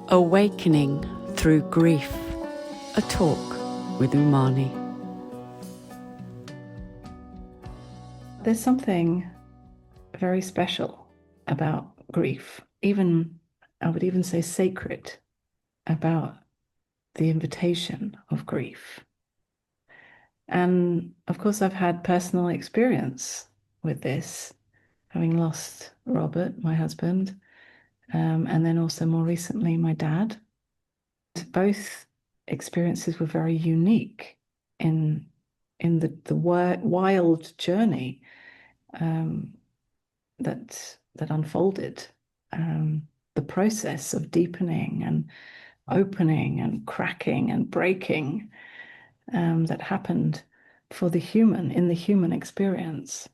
Awakening Through Grief, a talk with Unmani. There's something very special about grief, I would even say sacred, about the invitation of grief. And of course, I've had personal experience with this, having lost Robert, my husband, and then also more recently, my dad. Both experiences were very unique in the wild journey that unfolded, the process of deepening and opening and cracking and breaking that happened for the human in the human experience.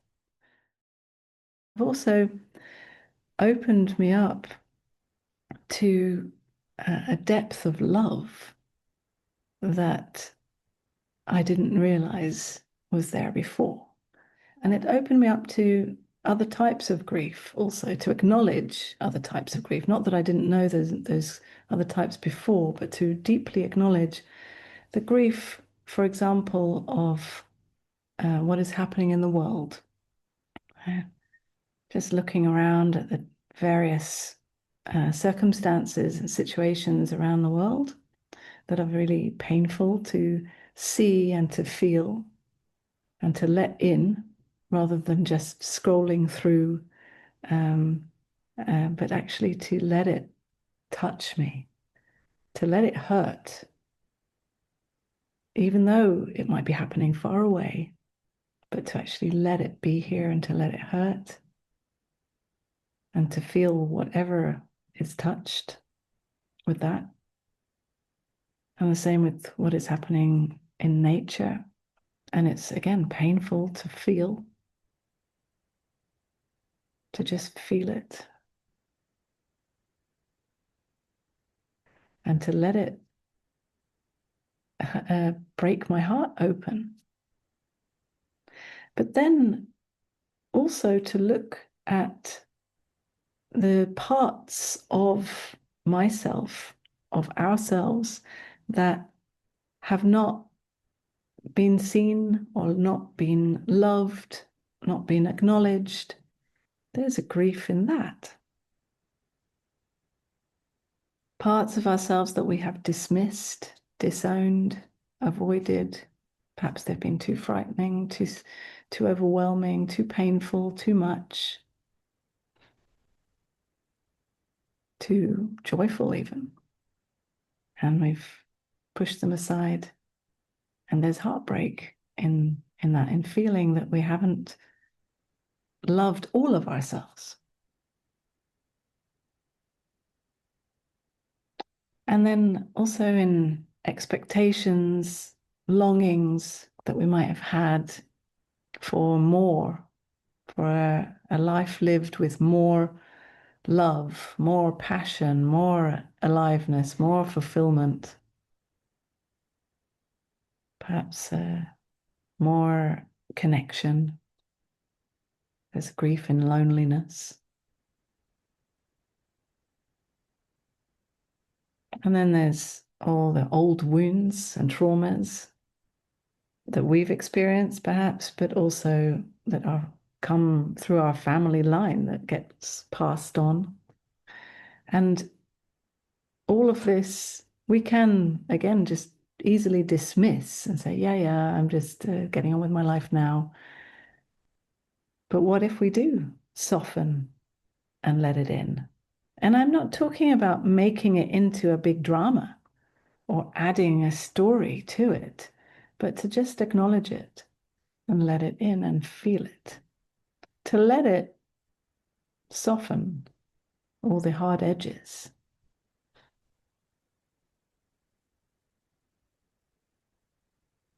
I've also opened me up to a depth of love that I didn't realize was there before. And it opened me up to other types of grief, also to acknowledge other types of grief. Not that I didn't know those other types before, but to deeply acknowledge the grief, for example, of what is happening in the world. Just looking around at the various circumstances and situations around the world that are really painful to see and to feel and to let in, rather than just scrolling through, but actually to let it touch me, to let it hurt, even though it might be happening far away, but to actually let it be here and to let it hurt and to feel whatever is touched with that. And the same with what is happening in nature. And it's, again, painful to feel, to just feel it and to let it break my heart open. But then also to look at the parts of myself, of ourselves, that have not been seen or not been loved, not been acknowledged. There's a grief in that. Parts of ourselves that we have dismissed, disowned, avoided. Perhaps they've been too frightening, too overwhelming, too painful, too much, too joyful even. And we've pushed them aside. And there's heartbreak in that, in feeling that we haven't loved all of ourselves. And then also in expectations, longings that we might have had for more, for a life lived with more love, more passion, more aliveness, more fulfillment, perhaps more connection. There's grief in loneliness. And then there's all the old wounds and traumas that we've experienced, perhaps, but also that are come through our family line, that gets passed on. And all of this, we can, again, just easily dismiss and say, yeah, I'm just getting on with my life now. But what if we do soften and let it in? And I'm not talking about making it into a big drama or adding a story to it, but to just acknowledge it and let it in and feel it. To let it soften all the hard edges.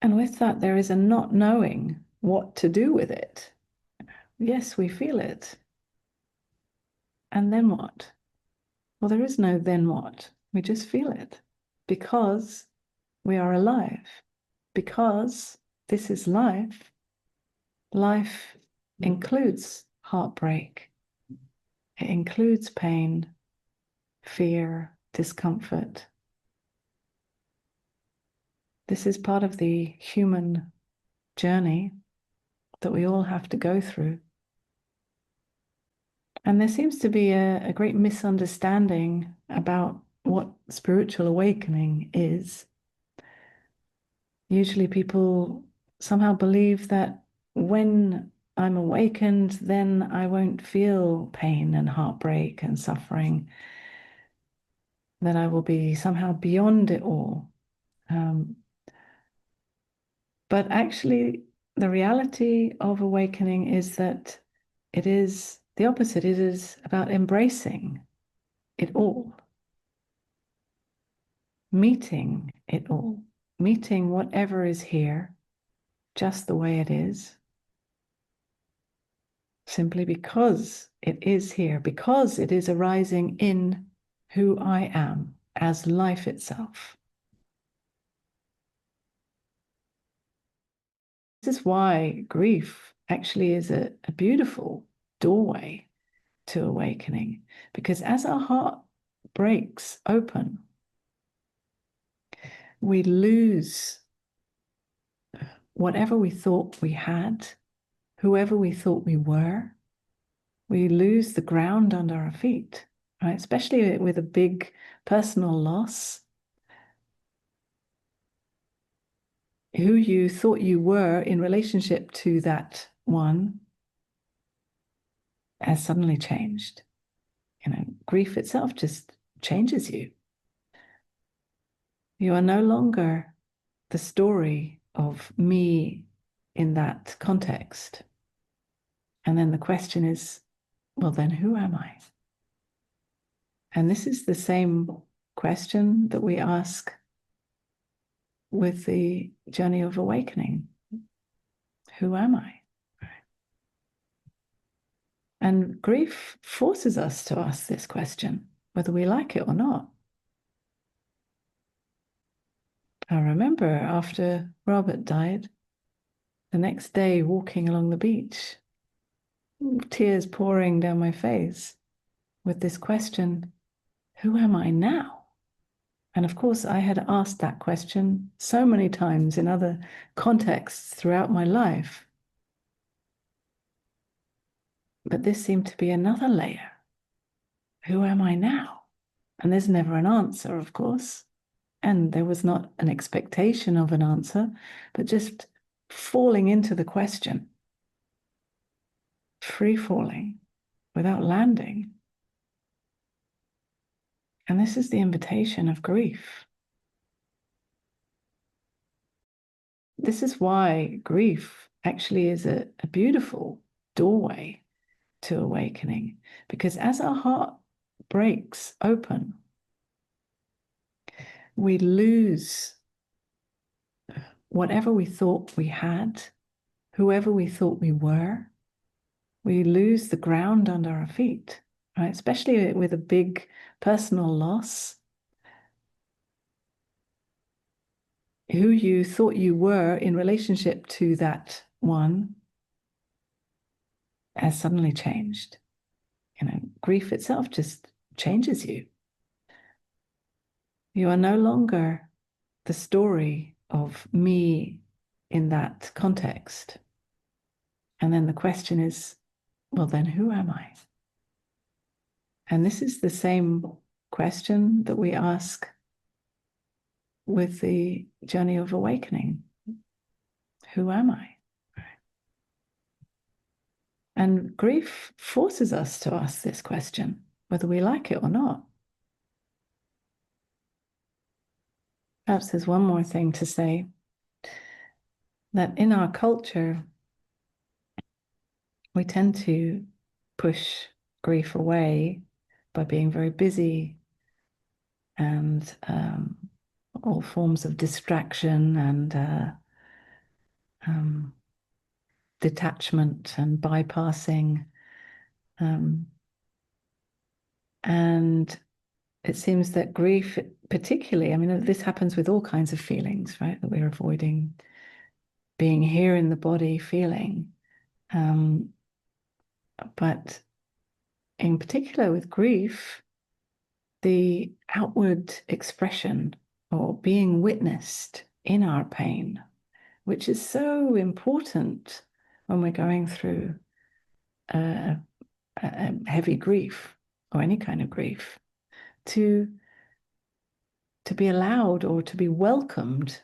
And with that, there is a not knowing what to do with it. Yes, we feel it. And then what? Well, there is no then what. We just feel it because we are alive, because this is life. Life includes heartbreak. It includes pain, fear, discomfort. This is part of the human journey that we all have to go through. And there seems to be a great misunderstanding about what spiritual awakening is. Usually people somehow believe that when I'm awakened, then I won't feel pain and heartbreak and suffering, that I will be somehow beyond it all. But actually, the reality of awakening is that it is the opposite. It is about embracing it all, meeting it all, meeting whatever is here just the way it is, simply because it is here, because it is arising in who I am as life itself. This is why grief actually is a beautiful doorway to awakening, because as our heart breaks open, we lose whatever we thought we had, whoever we thought we were. We lose the ground under our feet, right? Especially with a big personal loss. Who you thought you were in relationship to that one has suddenly changed. Grief itself just changes you. You are no longer the story of me in that context. And then the question is, well, then who am I? And this is the same question that we ask with the journey of awakening. Who am I? And grief forces us to ask this question, whether we like it or not. I remember after Robert died, the next day walking along the beach, tears pouring down my face with this question, who am I now? And of course, I had asked that question so many times in other contexts throughout my life. But this seemed to be another layer. Who am I now? And there's never an answer, of course. And there was not an expectation of an answer, but just falling into the question, free falling without landing. And this is the invitation of grief. This is why grief actually is a beautiful doorway to awakening, because as our heart breaks open, we lose whatever we thought we had, whoever we thought we were. We lose the ground under our feet, right? Especially with a big personal loss. Who you thought you were in relationship to that one has suddenly changed. Grief itself just changes you. You are no longer the story of me in that context. And then the question is, well, then who am I? And this is the same question that we ask with the journey of awakening. Who am I? And grief forces us to ask this question, whether we like it or not. Perhaps there's one more thing to say, that in our culture, we tend to push grief away by being very busy and all forms of distraction and detachment and bypassing. And it seems that grief, particularly, I mean, this happens with all kinds of feelings, right? That we're avoiding being here in the body feeling. But in particular with grief, the outward expression or being witnessed in our pain, which is so important when we're going through a heavy grief or any kind of grief, to be allowed or to be welcomed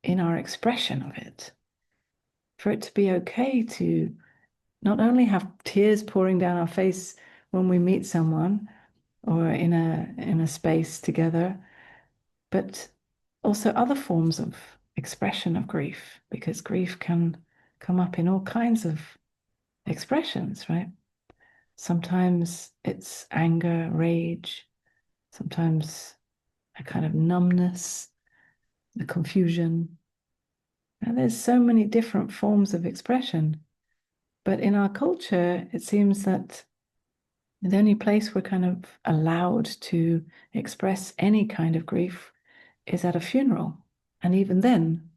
in our expression of it, for it to be okay to not only have tears pouring down our face when we meet someone or in a space together, but also other forms of expression of grief, because grief can come up in all kinds of expressions, right? Sometimes it's anger, rage, sometimes a kind of numbness, the confusion. And there's so many different forms of expression. But in our culture, it seems that the only place we're kind of allowed to express any kind of grief is at a funeral. And even then,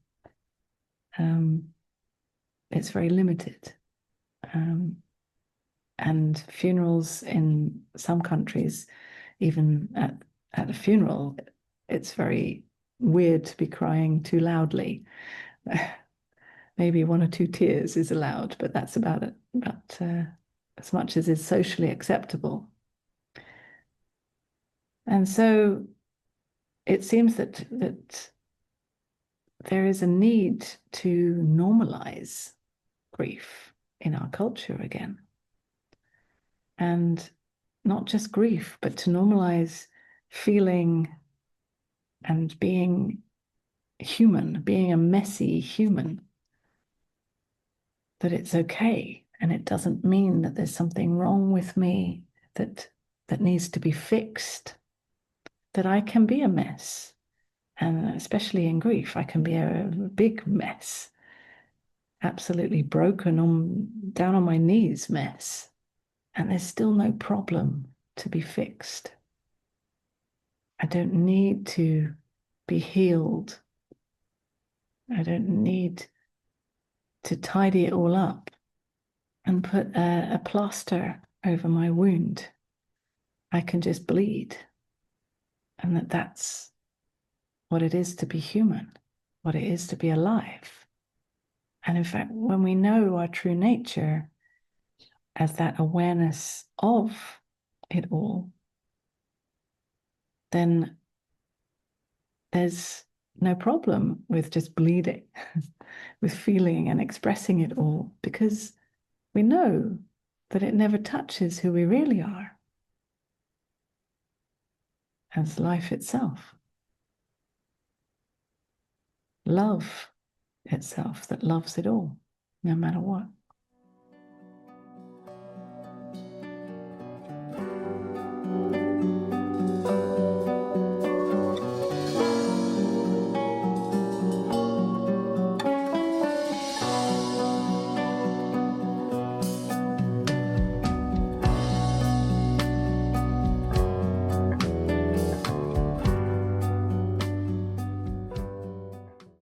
it's very limited. And funerals in some countries, even at a funeral, it's very weird to be crying too loudly. Maybe one or two tears is allowed, but that's about it. But as much as is socially acceptable. And so it seems that there is a need to normalize grief in our culture again. And not just grief, but to normalize feeling and being human, being a messy human, that it's okay. And it doesn't mean that there's something wrong with me that needs to be fixed, that I can be a mess. And especially in grief, I can be a big mess, absolutely broken down on my knees mess. And there's still no problem to be fixed. I don't need to be healed. I don't need to tidy it all up and put a plaster over my wound. I can just bleed. And that's what it is to be human, what it is to be alive. And in fact, when we know our true nature as that awareness of it all, then there's no problem with just bleeding, with feeling and expressing it all, because we know that it never touches who we really are as life itself. Love itself that loves it all, no matter what.